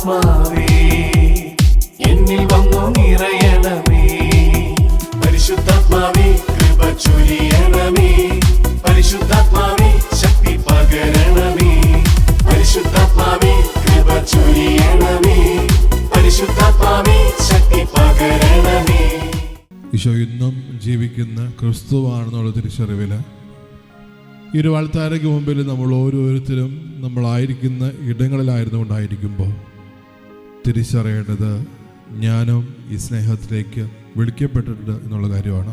പരിശുദ്ധാത്മാവേ എന്നിൽ വന്നു നിറയണമേ. പരിശുദ്ധാത്മാവേ കൃപ ചൊരിയണമേ. പരിശുദ്ധാത്മാവേ ശക്തി പകരണമേ. പരിശുദ്ധാത്മാവേ കൃപ ചൊരിയണമേ. പരിശുദ്ധാത്മാവേ ശക്തി പകരണമേ. ഈശോ ഇന്നും ജീവിക്കുന്ന ക്രിസ്തുവാണെന്നുള്ള തിരിച്ചറിവിൽ ഈ ഒരു വാഴ്ത്താരയ്ക്ക് മുമ്പിൽ നമ്മൾ ഓരോരുത്തരും നമ്മളായിരിക്കുന്ന ഇടങ്ങളിലായിരുന്നു കൊണ്ടായിരിക്കുമ്പോൾ തിരിച്ചറിയേണ്ടത് ഞാനും ഈ സ്നേഹത്തിലേക്ക് വിളിക്കപ്പെട്ടിട്ടുണ്ട് എന്നുള്ള കാര്യമാണ്.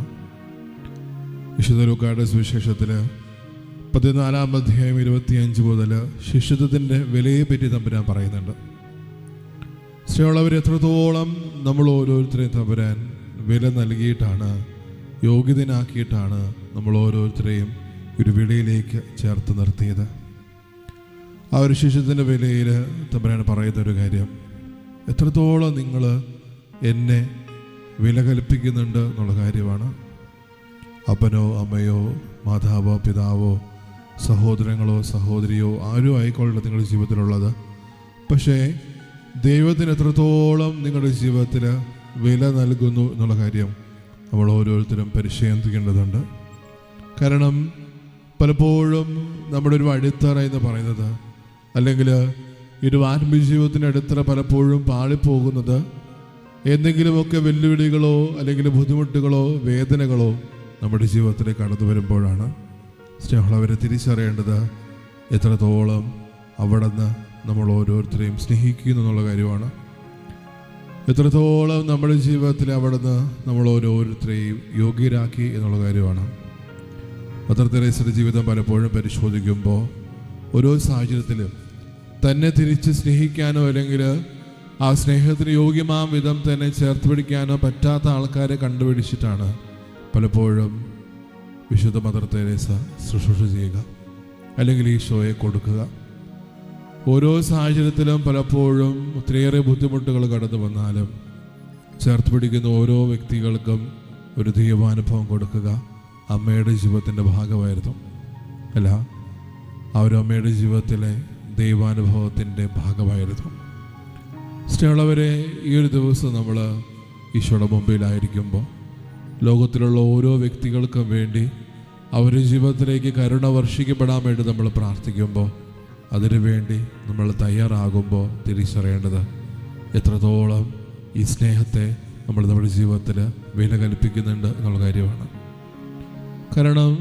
വിശുദ്ധ ലൂക്കായുടെ സുവിശേഷത്തിൽ 14-ാം അധ്യായം 25 മുതൽ ശിഷ്യത്വത്തിൻ്റെ വിലയെപ്പറ്റി തമ്പുരാൻ പറയുന്നുണ്ട്. സ്നേഹമുള്ളവർ, എത്രത്തോളം നമ്മൾ ഓരോരുത്തരെയും തമ്പുരാൻ വില നൽകിയിട്ടാണ്, യോഗ്യതനാക്കിയിട്ടാണ് നമ്മൾ ഓരോരുത്തരെയും ഒരു വിലയിലേക്ക് ചേർത്ത് നിർത്തിയത്. ആ ഒരു ശിഷ്യത്തിൻ്റെ വിലയിൽ തമ്പുരാൻ പറയുന്നൊരു കാര്യം, എത്രത്തോളം നിങ്ങൾ എന്നെ വില കൽപ്പിക്കുന്നുണ്ട് എന്നുള്ള കാര്യമാണ്. അപ്പനോ അമ്മയോ മാതാവോ പിതാവോ സഹോദരങ്ങളോ സഹോദരിയോ ആരും ആയിക്കൊള്ളട്ടെ നിങ്ങളുടെ ജീവിതത്തിലുള്ളത്, പക്ഷേ ദൈവത്തിന് എത്രത്തോളം നിങ്ങളുടെ ജീവിതത്തിൽ വില നൽകുന്നു എന്നുള്ള കാര്യം നമ്മൾ ഓരോരുത്തരും പരിശീലിക്കേണ്ടതുണ്ട്. കാരണം പലപ്പോഴും നമ്മുടെ ഒരു അടിത്തറ എന്ന് പറയുന്നത്, അല്ലെങ്കിൽ ഈ ഒരു ആത്മീയ ജീവിതത്തിൻ്റെ അടിത്തറ പലപ്പോഴും പാളിപ്പോകുന്നത് എന്തെങ്കിലുമൊക്കെ വെല്ലുവിളികളോ അല്ലെങ്കിൽ ബുദ്ധിമുട്ടുകളോ വേദനകളോ നമ്മുടെ ജീവിതത്തിലേക്ക് കടന്നു വരുമ്പോഴാണ്. സ്നേഹമുള്ളവരെ, തിരിച്ചറിയേണ്ടത് എത്രത്തോളം അവിടുന്ന് നമ്മൾ ഓരോരുത്തരെയും സ്നേഹിക്കുന്നു എന്നുള്ള കാര്യമാണ്. എത്രത്തോളം നമ്മുടെ ജീവിതത്തിൽ അവിടുന്ന് നമ്മൾ ഓരോരുത്തരെയും യോഗ്യരാക്കി എന്നുള്ള കാര്യമാണ്. മദർ തെരേസയുടെ ജീവിതം പലപ്പോഴും പരിശോധിക്കുമ്പോൾ ഓരോ സാഹചര്യത്തിലും തന്നെ തിരിച്ച് സ്നേഹിക്കാനോ അല്ലെങ്കിൽ ആ സ്നേഹത്തിന് യോഗ്യമാം വിധം തന്നെ ചേർത്ത് പിടിക്കാനോ പറ്റാത്ത ആൾക്കാരെ കണ്ടുപിടിച്ചിട്ടാണ് പലപ്പോഴും വിശുദ്ധ മദർ തെരേസ ശുശ്രൂഷ ചെയ്യുക, അല്ലെങ്കിൽ ഈശോയെ കൊടുക്കുക. ഓരോ സാഹചര്യത്തിലും പലപ്പോഴും ഒത്തിരിയേറെ ബുദ്ധിമുട്ടുകൾ കടന്നു വന്നാലും ചേർത്ത് പിടിക്കുന്ന ഓരോ വ്യക്തികൾക്കും ഒരു ദൈവാനുഭവം കൊടുക്കുക അമ്മയുടെ ജീവിതത്തിൻ്റെ ഭാഗമായിരുന്നു. അല്ല, ആ ഒരു അമ്മയുടെ ജീവിതത്തിലെ ദൈവാനുഭവത്തിൻ്റെ ഭാഗമായിരുന്നു. സ്നേഹമുള്ളവരെ, ഈ ഒരു ദിവസം നമ്മൾ ഈശോയുടെ മുമ്പിലായിരിക്കുമ്പോൾ ലോകത്തിലുള്ള ഓരോ വ്യക്തികൾക്കും വേണ്ടി അവരുടെ ജീവിതത്തിലേക്ക് കരുണ വർഷിക്കപ്പെടാൻ വേണ്ടി നമ്മൾ പ്രാർത്ഥിക്കുമ്പോൾ, അതിനുവേണ്ടി നമ്മൾ തയ്യാറാകുമ്പോൾ തിരിച്ചറിയേണ്ടത് എത്രത്തോളം ഈ സ്നേഹത്തെ നമ്മൾ നമ്മുടെ ജീവിതത്തിൽ വില കൽപ്പിക്കുന്നുണ്ട് എന്നുള്ള കാര്യമാണ്. കാരണം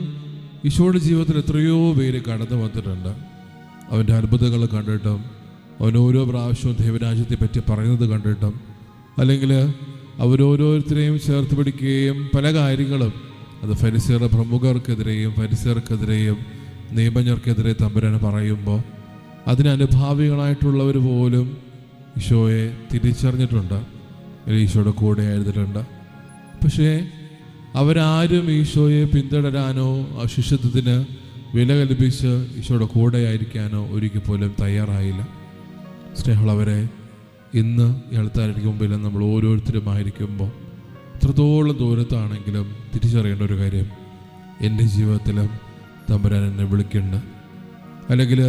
ഈശോയുടെ ജീവിതത്തിൽ എത്രയോ പേര് കടന്നു വന്നിട്ടുണ്ട്. അവൻ്റെ അത്ഭുതങ്ങൾ കണ്ടിട്ടും അവൻ ഓരോ പ്രാവശ്യവും ദൈവരാജ്യത്തെ പറ്റി പറയുന്നത് കണ്ടിട്ടും, അല്ലെങ്കിൽ അവരോരോരുത്തരെയും ചേർത്ത് പിടിക്കുകയും പല കാര്യങ്ങളും അത് ഫരിസേയരുടെ പ്രമുഖർക്കെതിരെയും ഫരിസേയർക്കെതിരെയും നിയമജ്ഞർക്കെതിരെ തമ്പുരാൻ പറയുമ്പോൾ അതിനനുഭാവികളായിട്ടുള്ളവർ പോലും ഈശോയെ തിരിച്ചറിഞ്ഞിട്ടുണ്ട്, ഈശോയുടെ കൂടെ ആയിരുന്നിട്ടുണ്ട്. പക്ഷേ അവരാരും ഈശോയെ പിന്തുടരാനോ ആ ശിഷ്യത്വത്തിന് വില കൽപ്പിച്ച് ഈശോയുടെ കൂടെ ആയിരിക്കാനോ ഒരിക്കൽ പോലും തയ്യാറായില്ല. സ്നേഹമുള്ളവരെ, ഇന്ന് ഈ ആൾക്കാർക്ക് മുമ്പിൽ നമ്മൾ ഓരോരുത്തരുമായിരിക്കുമ്പോൾ എത്രത്തോളം ദൂരത്താണെങ്കിലും തിരിച്ചറിയേണ്ട ഒരു കാര്യം, എൻ്റെ ജീവിതത്തിലും തമ്പുരാൻ എന്നെ വിളിക്കുന്നുണ്ട്, അല്ലെങ്കിൽ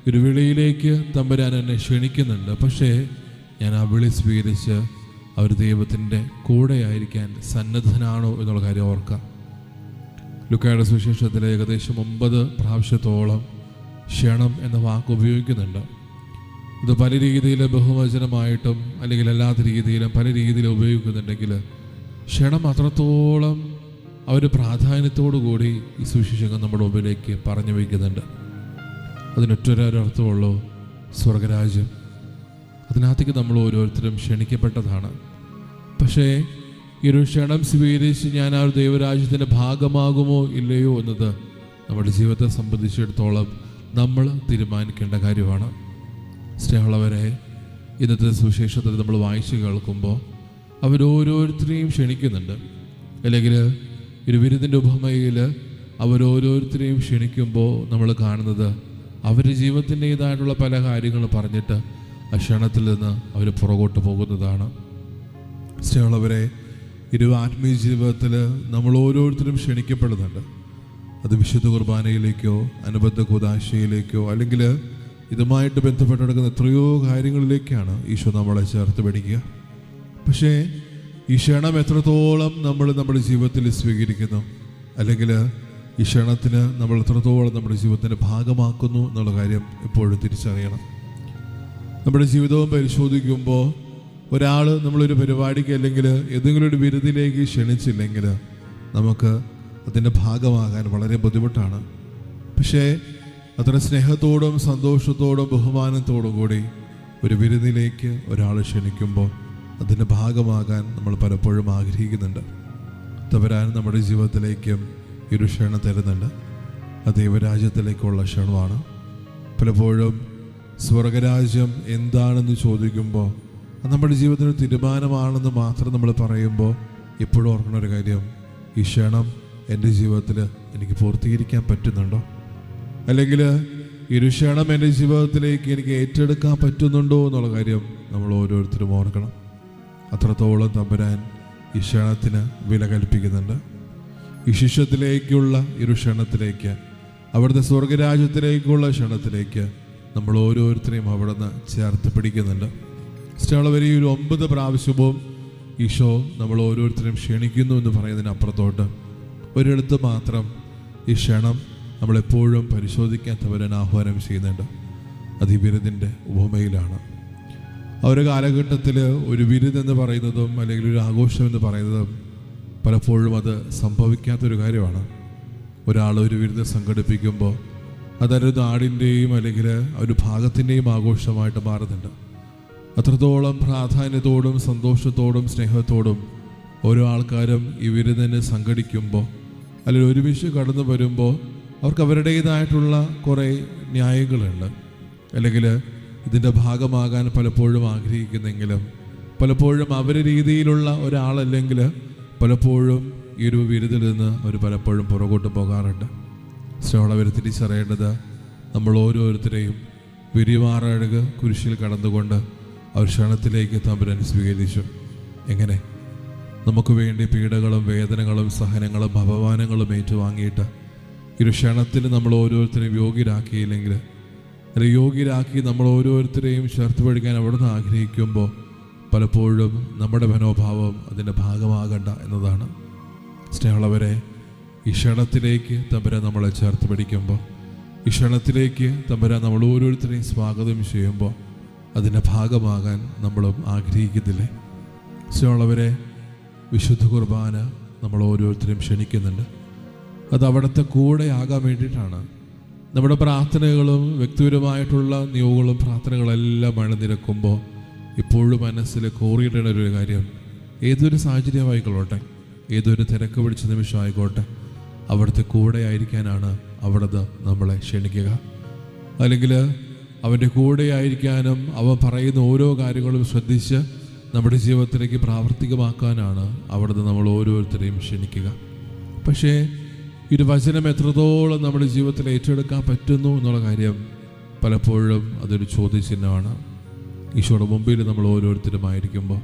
ഒരു വിളിയിലേക്ക് തമ്പുരാൻ എന്നെ ക്ഷണിക്കുന്നുണ്ട്. പക്ഷേ ഞാൻ ആ വിളി സ്വീകരിച്ച് അവർ ദൈവത്തിൻ്റെ കൂടെയായിരിക്കാൻ സന്നദ്ധനാണോ എന്നുള്ള കാര്യം ഓർക്കാം. ലൂക്കായുടെ സുവിശേഷത്തിൽ ഏകദേശം 9 പ്രാവശ്യത്തോളം ക്ഷണം എന്ന വാക്ക് ഉപയോഗിക്കുന്നുണ്ട്. ഇത് പല രീതിയിൽ ബഹുവചനമായിട്ടും അല്ലെങ്കിൽ അല്ലാത്ത രീതിയിലും പല രീതിയിലും ഉപയോഗിക്കുന്നുണ്ടെങ്കിൽ ക്ഷണം അത്രത്തോളം അവർ പ്രാധാന്യത്തോടു കൂടി ഈ സുവിശേഷങ്ങൾ നമ്മുടെ മുമ്പിലേക്ക് പറഞ്ഞു വയ്ക്കുന്നുണ്ട്. അതിനൊറ്റൊരർത്ഥമുള്ളൂ, സ്വർഗരാജ്യം. അതിനകത്തേക്ക് നമ്മൾ ഓരോരുത്തരും ക്ഷണിക്കപ്പെട്ടതാണ്. പക്ഷേ ഈ ഒരു ക്ഷണം സ്വീകരിച്ച് ഞാൻ ആ ഒരു ദൈവരാജ്യത്തിൻ്റെ ഭാഗമാകുമോ ഇല്ലയോ എന്നത് നമ്മുടെ ജീവിതത്തെ സംബന്ധിച്ചിടത്തോളം നമ്മൾ തീരുമാനിക്കേണ്ട കാര്യമാണ്. സ്നേഹമുള്ളവരെ, ഇന്നത്തെ സുവിശേഷത്തിൽ നമ്മൾ വായിച്ച് കേൾക്കുമ്പോൾ അവരോരോരുത്തരെയും ക്ഷണിക്കുന്നുണ്ട്, അല്ലെങ്കിൽ ഒരു വിരുന്നിൻ്റെ ഉപമയിൽ അവരോരോരുത്തരെയും ക്ഷണിക്കുമ്പോൾ നമ്മൾ കാണുന്നത് അവരുടെ ജീവിതത്തിൻ്റെതായിട്ടുള്ള പല കാര്യങ്ങളും പറഞ്ഞിട്ട് ആ ക്ഷണത്തിൽ നിന്ന് അവർ പുറകോട്ട് പോകുന്നതാണ്. സ്നേഹമുള്ളവരെ, ആത്മീയ ജീവിതത്തിൽ നമ്മൾ ഓരോരുത്തരും ക്ഷണിക്കപ്പെടുന്നുണ്ട്. അത് വിശുദ്ധ കുർബാനയിലേക്കോ അനുബന്ധ കൂദാശയിലേക്കോ അല്ലെങ്കിൽ ഇതുമായിട്ട് ബന്ധപ്പെട്ട് നടക്കുന്ന എത്രയോ കാര്യങ്ങളിലേക്കാണ് ഈശോ നമ്മളെ ചേർത്ത് പിടിക്കുക. പക്ഷേ ഈ ക്ഷണം എത്രത്തോളം നമ്മൾ നമ്മുടെ ജീവിതത്തിൽ സ്വീകരിക്കുന്നു, അല്ലെങ്കിൽ ഈ ക്ഷണത്തിന് നമ്മൾ എത്രത്തോളം നമ്മുടെ ജീവിതത്തിൻ്റെ ഭാഗമാക്കുന്നു എന്നുള്ള കാര്യം എപ്പോഴും തിരിച്ചറിയണം. നമ്മുടെ ജീവിതവും പരിശോധിക്കുമ്പോൾ ഒരാൾ നമ്മളൊരു പരിപാടിക്ക് അല്ലെങ്കിൽ ഏതെങ്കിലും ഒരു വിരുന്നിലേക്ക് ക്ഷണിച്ചില്ലെങ്കിൽ നമുക്ക് അതിൻ്റെ ഭാഗമാകാൻ വളരെ ബുദ്ധിമുട്ടാണ്. പക്ഷേ അത്ര സ്നേഹത്തോടും സന്തോഷത്തോടും ബഹുമാനത്തോടും കൂടി ഒരു വിരുന്നിലേക്ക് ഒരാൾ ക്ഷണിക്കുമ്പോൾ അതിൻ്റെ ഭാഗമാകാൻ നമ്മൾ പലപ്പോഴും ആഗ്രഹിക്കുന്നുണ്ട്. തമ്പുരാൻ നമ്മുടെ ജീവിതത്തിലേക്കും ഈ ഒരു ക്ഷണം തരുന്നുണ്ട്. അത് ദൈവരാജ്യത്തിലേക്കുള്ള ക്ഷണമാണ്. പലപ്പോഴും സ്വർഗരാജ്യം എന്താണെന്ന് ചോദിക്കുമ്പോൾ അത് നമ്മുടെ ജീവിതത്തിന് തീരുമാനമാണെന്ന് മാത്രം നമ്മൾ പറയുമ്പോൾ എപ്പോഴും ഓർക്കുന്ന ഒരു കാര്യം, ഈ ക്ഷണം എൻ്റെ ജീവിതത്തിൽ എനിക്ക് പൂർത്തീകരിക്കാൻ പറ്റുന്നുണ്ടോ, അല്ലെങ്കിൽ ഈ ഒരു ക്ഷണം എൻ്റെ ജീവിതത്തിലേക്ക് എനിക്ക് ഏറ്റെടുക്കാൻ പറ്റുന്നുണ്ടോ എന്നുള്ള കാര്യം നമ്മൾ ഓരോരുത്തരും ഓർക്കണം. അത്രത്തോളം തമ്പുരാൻ ഈ ക്ഷണത്തിന് വില കൽപ്പിക്കുന്നുണ്ട്. ഈ ശിഷ്യത്തിലേക്കുള്ള ഒരു ക്ഷണത്തിലേക്ക്, അവിടുത്തെ സ്വർഗരാജ്യത്തിലേക്കുള്ള ക്ഷണത്തിലേക്ക് നമ്മൾ ഓരോരുത്തരെയും അവിടെ നിന്ന് ചേർത്ത് പിടിക്കുന്നുണ്ട്. വരെ ഒരു 9 പ്രാവശ്യവും ഈശോ നമ്മൾ ഓരോരുത്തരെയും ക്ഷണിക്കുന്നു എന്ന് പറയുന്നതിനപ്പുറത്തോട്ട് ഒരിടത്ത് മാത്രം ഈ ക്ഷണം നമ്മളെപ്പോഴും പരിശോധിക്കാൻ തമ്പുരാൻ ആഹ്വാനം ചെയ്യുന്നുണ്ട്. അത് ഈ വിരുന്നിൻ്റെ ഉപമയിലാണ്. ആ ഒരു കാലഘട്ടത്തിൽ ഒരു വിരുന്നെന്ന് പറയുന്നതും അല്ലെങ്കിൽ ഒരു ആഘോഷം എന്ന് പറയുന്നതും പലപ്പോഴും അത് സംഭവിക്കാത്തൊരു കാര്യമാണ്. ഒരാൾ ഒരു വിരുന്ന് സംഘടിപ്പിക്കുമ്പോൾ അതൊരു നാടിൻ്റെയും അല്ലെങ്കിൽ ഒരു ഭാഗത്തിൻ്റെയും ആഘോഷമായിട്ട് മാറുന്നുണ്ട്. അത്രത്തോളം പ്രാധാന്യത്തോടും സന്തോഷത്തോടും സ്നേഹത്തോടും ഓരോ ആൾക്കാരും ഈ വിരുന്നിന് സംഘടിക്കുമ്പോൾ അല്ലെങ്കിൽ ഒരുമിച്ച് കടന്നു വരുമ്പോൾ അവർക്ക് അവരുടേതായിട്ടുള്ള കുറേ ന്യായങ്ങളുണ്ട്. അല്ലെങ്കിൽ ഇതിൻ്റെ ഭാഗമാകാൻ പലപ്പോഴും ആഗ്രഹിക്കുന്നെങ്കിലും പലപ്പോഴും അവരുടെ രീതിയിലുള്ള ഒരാളല്ലെങ്കിൽ പലപ്പോഴും ഈ ഒരു വിരുന്നിൽ നിന്ന് അവർ പലപ്പോഴും പുറകോട്ട് പോകാറുണ്ട്. അവർ തിരിച്ചറിയേണ്ടത് നമ്മൾ ഓരോരുത്തരെയും വിരിമാറഴുക കുരിശിൽ കടന്നുകൊണ്ട് അവർ ക്ഷണത്തിലേക്ക് തമ്പുരാൻ സ്വീകരിച്ചു. എങ്ങനെ? നമുക്ക് വേണ്ടി പീഡകളും വേദനകളും സഹനങ്ങളും അപമാനങ്ങളും ഏറ്റുവാങ്ങിയിട്ട് ഒരു ക്ഷണത്തിൽ നമ്മൾ ഓരോരുത്തരെയും യോഗ്യരാക്കിയില്ലെങ്കിൽ, അല്ലെങ്കിൽ യോഗ്യരാക്കി നമ്മൾ ഓരോരുത്തരെയും ചേർത്ത് പിടിക്കാൻ അവിടുന്ന് ആഗ്രഹിക്കുമ്പോൾ പലപ്പോഴും നമ്മുടെ മനോഭാവം അതിൻ്റെ ഭാഗമാകണ്ട എന്നതാണ്. സ്നേഹമുള്ളവരെ, ഈ ക്ഷണത്തിലേക്ക് തമ്പുരാൻ നമ്മളെ ചേർത്ത് പിടിക്കുമ്പോൾ, ഈ ക്ഷണത്തിലേക്ക് തമ്പുരാൻ നമ്മൾ ഓരോരുത്തരെയും സ്വാഗതം ചെയ്യുമ്പോൾ അതിൻ്റെ ഭാഗമാകാൻ നമ്മളും ആഗ്രഹിക്കുന്നില്ലേ? സ്നേഹമുള്ളവരെ, വിശുദ്ധ കുർബാന നമ്മൾ ഓരോരുത്തരെയും ക്ഷണിക്കുന്നുണ്ട്. അത് അവിടുത്തെ കൂടെ ആകാൻ വേണ്ടിയിട്ടാണ്. നമ്മുടെ പ്രാർത്ഥനകളും വ്യക്തിപരമായിട്ടുള്ള നിയോഗങ്ങളും പ്രാർത്ഥനകളെല്ലാം അണിനിരക്കുമ്പോൾ ഇപ്പോഴും മനസ്സിൽ കോറിയിടേണ്ട ഒരു കാര്യം, ഏതൊരു സാഹചര്യമായിക്കൊള്ളട്ടെ, ഏതൊരു തിരക്ക് പിടിച്ച നിമിഷമായിക്കോട്ടെ, അവിടുത്തെ കൂടെ ആയിരിക്കാനാണ് അവിടുന്ന് നമ്മളെ ക്ഷണിക്കുക. അല്ലെങ്കിൽ അവൻ്റെ കൂടെ ആയിരിക്കാനും അവൻ പറയുന്ന ഓരോ കാര്യങ്ങളും ശ്രദ്ധിച്ച് നമ്മുടെ ജീവിതത്തിലേക്ക് പ്രാവർത്തികമാക്കാനാണ് അവിടുന്ന് നമ്മൾ ഓരോരുത്തരെയും ക്ഷണിക്കുക. പക്ഷേ ഈ ഒരു വചനം എത്രത്തോളം നമ്മുടെ ജീവിതത്തിൽ ഏറ്റെടുക്കാൻ പറ്റുന്നു എന്നുള്ള കാര്യം പലപ്പോഴും അതൊരു ചോദ്യചിഹ്നമാണ്. ഈശോയുടെ മുമ്പിൽ നമ്മൾ ഓരോരുത്തരുമായിരിക്കുമ്പോൾ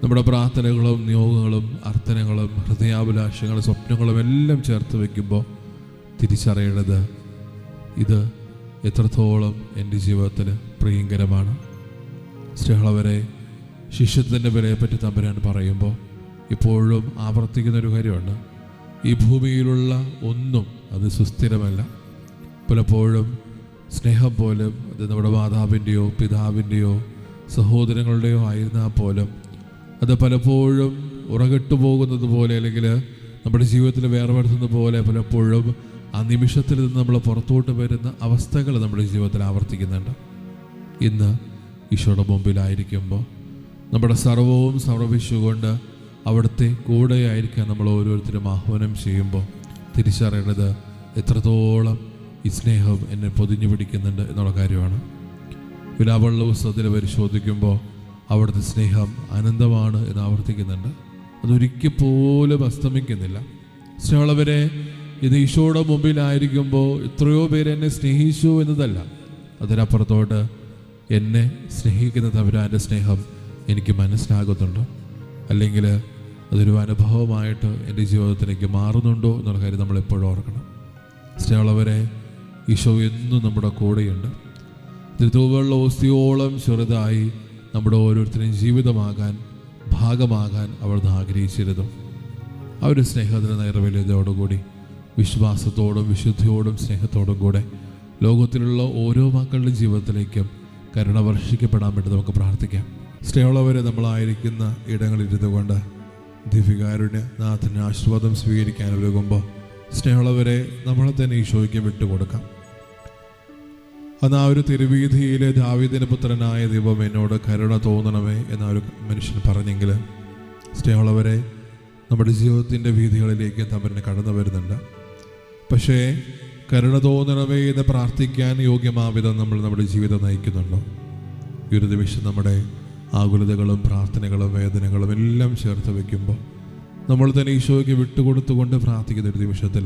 നമ്മുടെ പ്രാർത്ഥനകളും നിയോഗങ്ങളും അർത്ഥനകളും ഹൃദയാഭിലാഷങ്ങളും സ്വപ്നങ്ങളും എല്ലാം ചേർത്ത് വയ്ക്കുമ്പോൾ തിരിച്ചറിയേണ്ടത് ഇത് എത്രത്തോളം എൻ്റെ ജീവിതത്തിൽ പ്രിയങ്കരമാണ്. സ്നേഹമുള്ളവരെ, ശിഷ്യത്തിൻ്റെ വിലയെപ്പറ്റി തമ്പുരാൻ പറയുമ്പോൾ ഇപ്പോഴും ആവർത്തിക്കുന്നൊരു കാര്യമുണ്ട്. ഈ ഭൂമിയിലുള്ള ഒന്നും അത് സുസ്ഥിരമല്ല. പലപ്പോഴും സ്നേഹം പോലും അത് നമ്മുടെ മാതാവിൻ്റെയോ പിതാവിൻ്റെയോ സഹോദരങ്ങളുടെയോ ആയിരുന്നാൽ പോലും അത് പലപ്പോഴും ഉറകെട്ടു പോകുന്നത് പോലെ, അല്ലെങ്കിൽ നമ്മുടെ ജീവിതത്തിൽ വേർപെടുത്തുന്നത് പോലെ പലപ്പോഴും ആ നിമിഷത്തിൽ നിന്ന് നമ്മൾ പുറത്തോട്ട് വരുന്ന അവസ്ഥകൾ നമ്മുടെ ജീവിതത്തിൽ ആവർത്തിക്കുന്നുണ്ട്. ഇന്ന് ഈശോയുടെ മുമ്പിലായിരിക്കുമ്പോൾ നമ്മുടെ സർവവും സമർപ്പിച്ചുകൊണ്ട് അവിടുത്തെ കൂടെയായിരിക്കാൻ നമ്മൾ ഓരോരുത്തരും ആഹ്വാനം ചെയ്യുമ്പോൾ തിരിച്ചറിയേണ്ടത് എത്രത്തോളം ഈ സ്നേഹം എന്നെ പൊതിഞ്ഞു പിടിക്കുന്നുണ്ട് എന്നുള്ള കാര്യമാണ്. വിലാപമുള്ള പുസ്തകത്തിൽ പരിശോധിക്കുമ്പോൾ അവിടുത്തെ സ്നേഹം അനന്തമാണ് എന്ന് ആവർത്തിക്കുന്നുണ്ട്. അതൊരിക്കൽ പോലും അസ്തമിക്കുന്നില്ല. സ്നേഹമുള്ളവരെ, ഇത് ഈശോയുടെ മുമ്പിലായിരിക്കുമ്പോൾ എത്രയോ പേര് എന്നെ സ്നേഹിച്ചു എന്നതല്ല, അതിനപ്പുറത്തോട്ട് എന്നെ സ്നേഹിക്കുന്ന തമ്പുരാൻ്റെ സ്നേഹം എനിക്ക് മനസ്സിലാകുന്നുണ്ടോ, അല്ലെങ്കിൽ അതൊരു അനുഭവമായിട്ട് എൻ്റെ ജീവിതത്തിലേക്ക് മാറുന്നുണ്ടോ എന്നുള്ള കാര്യം നമ്മളെപ്പോഴും ഓർക്കണം. സ്നേഹമുള്ളവരെ, ഈശോ എന്നും നമ്മുടെ കൂടെയുണ്ട്. തൂവെള്ള ഓസ്തിയോളം ചെറുതായി നമ്മുടെ ഓരോരുത്തരുടെയും ജീവിതമാകാൻ, ഭാഗമാകാൻ അവിടുന്ന് ആഗ്രഹിച്ചിരുന്നു. ആ ഒരു സ്നേഹത്തിന് നൈർവല്യതയോടുകൂടി, വിശ്വാസത്തോടും വിശുദ്ധിയോടും സ്നേഹത്തോടും കൂടെ ലോകത്തിലുള്ള ഓരോ മക്കളുടെ ജീവിതത്തിലേക്കും കരുണ വർഷിക്കപ്പെടാൻ വേണ്ടി നമുക്ക് പ്രാർത്ഥിക്കാം. സ്നേഹമുള്ളവരെ, നമ്മളായിരിക്കുന്ന ഇടങ്ങളിരുന്നു കൊണ്ട് ദിവ്യകാരുണ്യ നാഥൻ്റെ ആശീർവാദം സ്വീകരിക്കാൻ ഒരുങ്ങുമ്പോൾ സ്നേഹമുള്ളവരെ നമ്മളെ തന്നെ ഈശോയ്ക്ക് വിട്ടുകൊടുക്കാം. അന്ന് ആ ഒരു തിരുവീതിയിലെ ദാവീദിന്റെ പുത്രനായ ദൈവം എന്നോട് കരുണ തോന്നണമേ എന്ന ഒരു മനുഷ്യൻ പറഞ്ഞെങ്കിൽ, സ്നേഹമുള്ളവരെ, നമ്മുടെ ജീവിതത്തിൻ്റെ വീതികളിലേക്ക് തമ്പുരാൻ കടന്നു വരുന്നുണ്ട്. പക്ഷേ കരുണ തോന്നണമേ എന്ന് പ്രാർത്ഥിക്കാൻ യോഗ്യമാവിധം നമ്മൾ നമ്മുടെ ജീവിതം നയിക്കുന്നുണ്ടോ? ഈ ഒരു നിമിഷം നമ്മുടെ ആകുലതകളും പ്രാർത്ഥനകളും വേദനകളും എല്ലാം ചേർത്ത് വയ്ക്കുമ്പോൾ നമ്മൾ തന്നെ ഈശോയ്ക്ക് വിട്ടുകൊടുത്തുകൊണ്ട് പ്രാർത്ഥിക്കുന്ന ഒരു നിമിഷത്തിൽ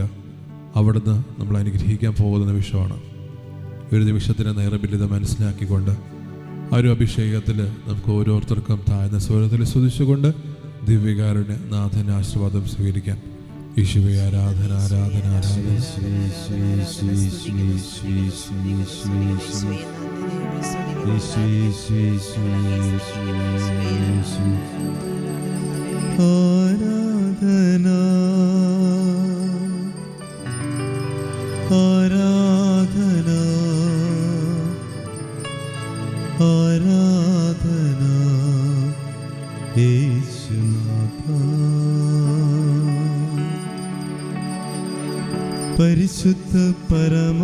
അവിടുന്ന് നമ്മൾ അനുഗ്രഹിക്കാൻ പോകുന്ന നിമിഷമാണ്. ഒരു നിമിഷത്തിന് നേർബല്യത മനസ്സിലാക്കിക്കൊണ്ട് ആ ഒരു അഭിഷേകത്തിൽ നമുക്ക് ഓരോരുത്തർക്കും താഴ്ന്ന സ്വരത്തിൽ സ്തുതിച്ചുകൊണ്ട് ദിവ്യകാരുണ്യ നാഥൻ്റെ ആശീർവാദം സ്വീകരിക്കാം. യേശുവേ, ആരാധന ആരാധന ആരാധന. ആരാധന ആരാധന യേശുനാഥ. പരിശുദ്ധ പരമ